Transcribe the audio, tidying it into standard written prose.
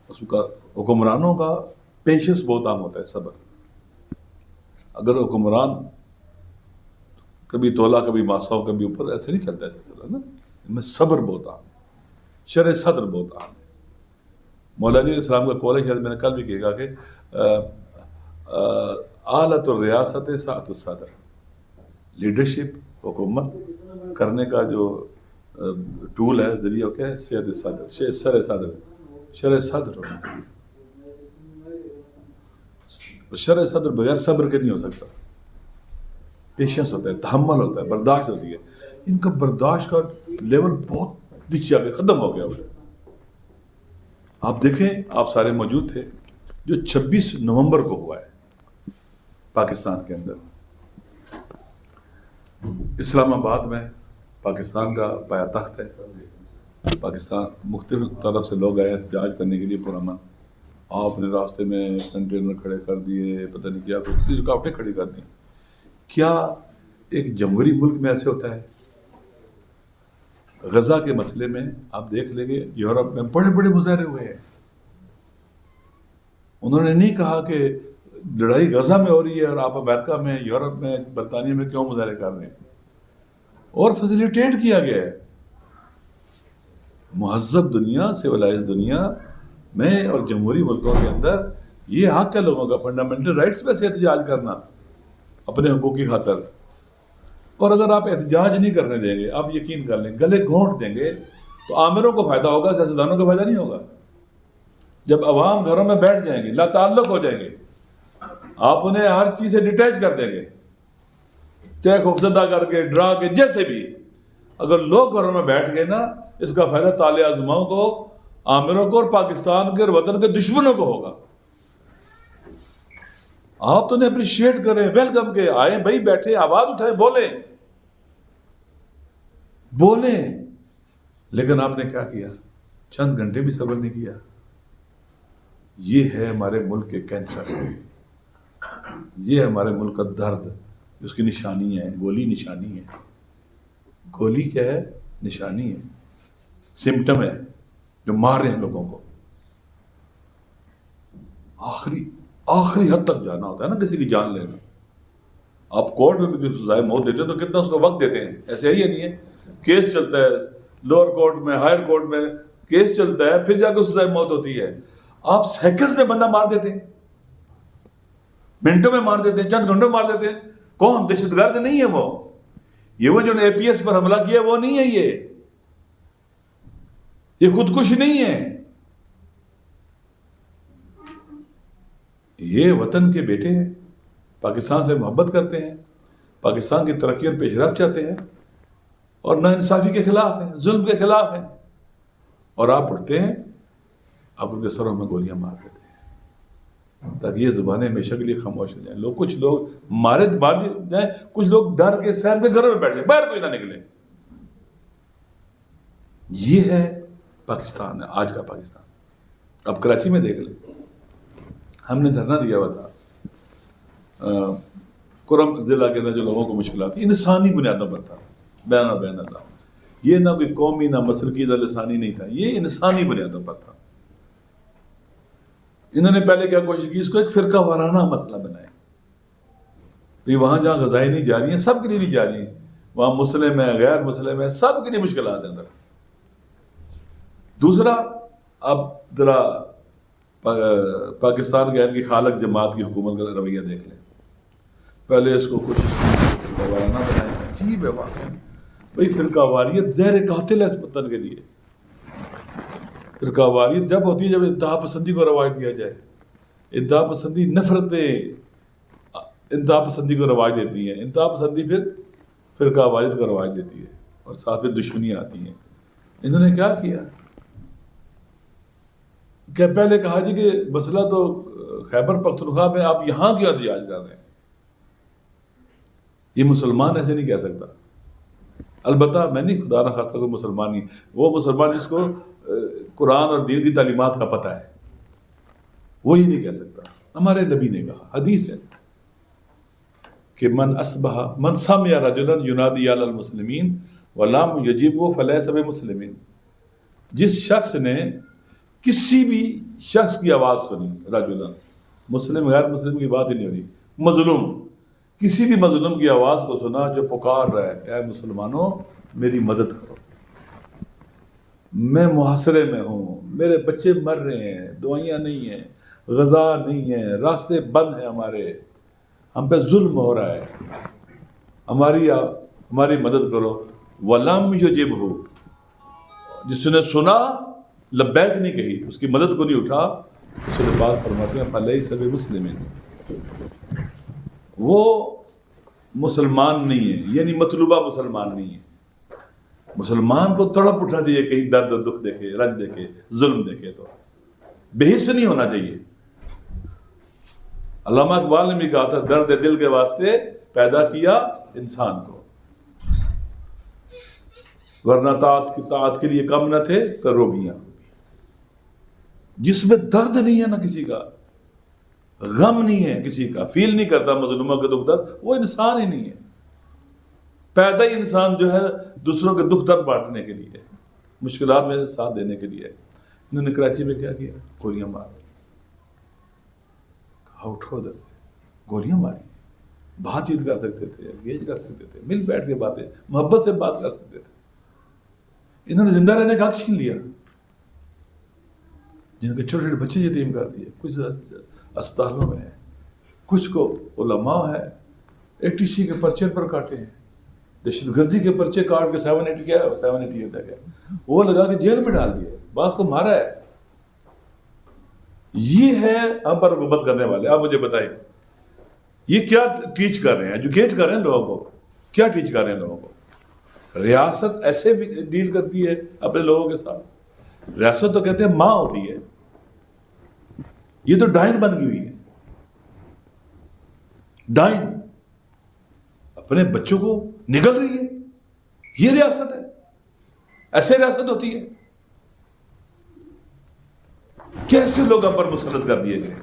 اس کا حکمرانوں کا پیشنس بہت عام ہوتا ہے، صبر. اگر حکمران کبھی تولا کبھی ماساؤ کبھی اوپر، ایسے نہیں چلتا ہے سلسلہ نا. ان میں صبر بہت عام ہے، شرح صدر بہت عام ہے. مولا علی علیہ السلام کا قول ہے، شاید میں نے کل بھی کہا کہ آلۃ الریاست سعۃ الصدر. لیڈرشپ، حکومت کرنے کا جو ٹول ہے، ذریعہ کیا ہے؟ سعۃ الصدر، شرح صدر. شرح صدر ہونا چاہیے. شرح صدر بغیر صبر کے نہیں ہو سکتا. پیشنس ہوتا ہے، تحمل ہوتا ہے، برداشت ہوتی ہے. ان کا برداشت کا لیول بہت نیچے آ کے ختم ہو گیا. آپ دیکھیں، آپ سارے موجود تھے جو 26 نومبر کو ہوا ہے پاکستان کے اندر. اسلام آباد میں پاکستان کا پایا تخت ہے. پاکستان مختلف طرف سے لوگ آئے احتجاج کرنے کے لیے پرامن. آپ نے راستے میں کنٹینر کھڑے کر دیے، پتہ نہیں کیا کچھ رکاوٹیں کھڑی کر دیں. کیا ایک جمہوری ملک میں ایسے ہوتا ہے؟ غزہ کے مسئلے میں آپ دیکھ لیں گے، یورپ میں بڑے بڑے مظاہرے ہوئے ہیں. انہوں نے نہیں کہا کہ لڑائی غزہ میں ہو رہی ہے اور آپ امریکہ میں، یورپ میں، برطانیہ میں کیوں مظاہرے کر رہے ہیں، اور فیسیلیٹیٹ کیا گیا ہے. مہذب دنیا، سیولائز دنیا میں اور جمہوری ملکوں کے اندر یہ حق ہے لوگوں کا، فنڈامنٹل رائٹس پہ سے احتجاج کرنا اپنے حقوق کی خاطر. اور اگر آپ احتجاج نہیں کرنے دیں گے، آپ یقین کر لیں گلے گھونٹ دیں گے تو عامروں کو فائدہ ہوگا، سیاستدانوں کو فائدہ نہیں ہوگا. جب عوام گھروں میں بیٹھ جائیں گے، لا تعلق ہو جائیں گے، آپ انہیں ہر چیز سے ڈیٹیچ کر دیں گے، چاہے خوفزدہ کر کے، ڈرا کے، جیسے بھی. اگر لوگ گھروں میں بیٹھ گئے نا، اس کا فائدہ طالع ازماؤں کو، عامروں کو، اور پاکستان کے اور وطن کے دشمنوں کو ہوگا. آپ تو انہیں اپریشیٹ کریں، ویلکم کے آئیں بھائی، بیٹھے، آواز اٹھائیں، بولیں. لیکن آپ نے کیا کیا؟ چند گھنٹے بھی صبر نہیں کیا. یہ ہے ہمارے ملک کے کینسر، یہ ہے ہمارے ملک کا درد. اس کی نشانی ہے گولی. نشانی ہے گولی. کیا ہے؟ نشانی ہے، سمٹم ہے جو مار رہے ہیں لوگوں کو. آخری حد تک جانا ہوتا ہے نا کسی کی جان لینا. آپ کورٹ میں بھی سزائے موت دیتے ہیں تو کتنا اس کو وقت دیتے ہیں؟ ایسے ہی نہیں ہے. کیس چلتا ہے لوور کورٹ میں، ہائر کورٹ میں کیس چلتا ہے، پھر جا کے سزائے موت ہوتی ہے. آپ سیکنڈز میں بندہ مار دیتے ہیں، منٹوں میں مار دیتے ہیں، چند گھنٹوں میں مار دیتے ہیں. کون؟ دہشت گرد نہیں ہے وہ جو نے APS پر حملہ کیا وہ نہیں ہے. یہ خودکش نہیں ہے. یہ وطن کے بیٹے ہیں، پاکستان سے محبت کرتے ہیں، پاکستان کی ترقی اور پیش رفت چاہتے ہیں، اور ناانصافی کے خلاف ہیں، ظلم کے خلاف ہیں. اور آپ اٹھتے ہیں، آپ ان کے سروں میں گولیاں مار دیتے ہیں تاکہ یہ زبانیں ہمیشہ کے لیے خاموش ہو جائیں. کچھ لوگ مارے جائیں، کچھ لوگ ڈر کے سہم کے گھروں میں بیٹھ جائیں، باہر کوئی نہ نکلے. یہ ہے پاکستان، آج کا پاکستان. اب کراچی میں دیکھ لیں، ہم نے دھرنا دیا ہوا تھا کرم ضلع کے اندر. جو لوگوں کو مشکلات تھی انسانی بنیادوں پر تھا، بین اللہ. یہ نہ کوئی قومی نہ مسلکی نہ لسانی نہیں تھا، یہ انسانی بنیادوں پر تھا. انہوں نے پہلے کیا کوشش کی؟ اس کو ایک فرقہ وارانہ مسئلہ بنایا. وہاں جہاں غذائیں نہیں جا رہی ہیں، سب کے لیے نہیں جا رہی ہیں، وہاں مسلم ہے، غیر مسلم ہے، سب کے لیے مشکلات ہیں اندر. دوسرا، اب ذرا پاکستان کے کی خالق جماعت کی حکومت کا رویہ دیکھ لیں. پہلے اس کو کوشش کی فرقہ وارانہ بنائیں. عجیب ہے واقعہ بھائی، فرقہ واریت زہر قاتل ہے اس وطن کے لیے. فرقہ واریت جب ہوتی ہے جب انتہا پسندی کو رواج دیا جائے. انتہا پسندی نفرتیں انتہا پسندی کو رواج دیتی ہیں، انتہا پسندی پھر فرقہ واریت کو رواج دیتی ہے، اور ساتھ میں دشمنیاں آتی ہیں. انہوں نے کیا کیا کہ پہلے کہا جی کہ مسئلہ تو خیبر پختونخوا میں، آپ یہاں کیا احتجاج کر رہے ہیں؟ یہ مسلمان ایسے نہیں کہہ سکتا. البتہ میں نہیں خدا نہ خواستہ کوئی مسلمان نہیں، وہ مسلمان جس کو قرآن اور دین کی تعلیمات کا پتہ ہے وہی نہیں کہہ سکتا. ہمارے نبی نے کہا، حدیث ہے کہ من سمع رجلا ینادی علی المسلمین ولم یجبہ فلیس بمسلم. جس شخص نے کسی بھی شخص کی آواز سنی، رجلن، مسلم غیر مسلم کی بات ہی نہیں ہو رہی، مظلوم، کسی بھی مظلوم کی آواز کو سنا جو پکار رہا ہے اے مسلمانوں میری مدد کرو، میں محاصرے میں ہوں، میرے بچے مر رہے ہیں، دوائیاں نہیں ہیں، غذا نہیں ہے، راستے بند ہیں ہمارے، ہم پہ ظلم ہو رہا ہے، ہماری مدد کرو۔ وَلَمْ يُجِبْهُ، جس نے سنا لبیک نہیں کہی، اس کی مدد کو نہیں اٹھا، اس نے بات فرماتے ہیں فَلَيْسَ بِمُسْلِمٍ، وہ مسلمان نہیں ہے، یعنی مطلوبہ مسلمان نہیں ہے۔ مسلمان کو تڑپ اٹھنا چاہیے کہیں درد و دکھ دیکھے، رنج دیکھے، ظلم دیکھے تو بے حس نہیں ہونا چاہیے۔ علامہ اقبال نے بھی کہا تھا درد دل کے واسطے پیدا کیا انسان کو، ورنہ طاعت کے لیے کم نہ تھے تو روگیاں۔ جس میں درد نہیں ہے نا کسی کا، غم نہیں ہے کسی کا، فیل نہیں کرتا مظلوموں کے دکھ درد، وہ انسان ہی نہیں ہے۔ پیدا ہی انسان جو ہے دوسروں کے دکھ درد بانٹنے کے لیے، مشکلات میں ساتھ دینے کے لیے۔ انہوں نے کراچی میں کیا کیا؟ گولیاں مار، کہا اٹھو ادھر سے، گولیاں ماری۔ بات چیت کر سکتے تھے، انگیج کر سکتے تھے، مل بیٹھ کے باتیں محبت سے بات کر سکتے تھے۔ انہوں نے زندہ رہنے کا حق چھین لیا، جن کے چھوٹے چھوٹے بچے یتیم کر دیے، کچھ اسپتالوں میں ہیں، کچھ کو علماء ہے، ATC کے پرچے پر کاٹے ہیں، دہشت گردی کے پرچے کاٹ کے 780 کیا ہے، 780 ہوتا ہے، وہ لگا کے جیل میں ڈال دیے، بعض کو مارا ہے۔ یہ ہے ہم پر حکومت کرنے والے۔ آپ مجھے بتائیں یہ کیا ٹیچ کر رہے ہیں، ایجوکیٹ کر رہے ہیں لوگوں کو، کیا ٹیچ کر رہے ہیں لوگوں کو؟ ریاست ایسے بھی ڈیل کرتی ہے اپنے لوگوں کے ساتھ، ریاست تو کہتے ہیں ماں ہوتی ہے، یہ تو ڈائن بن گئی ہوئی ہے، ڈائن اپنے بچوں کو نگل رہی ہے، یہ ریاست ہے؟ ایسے ریاست ہوتی ہے؟ کیسے لوگ ہم پر مسلط کر دیے گئے؟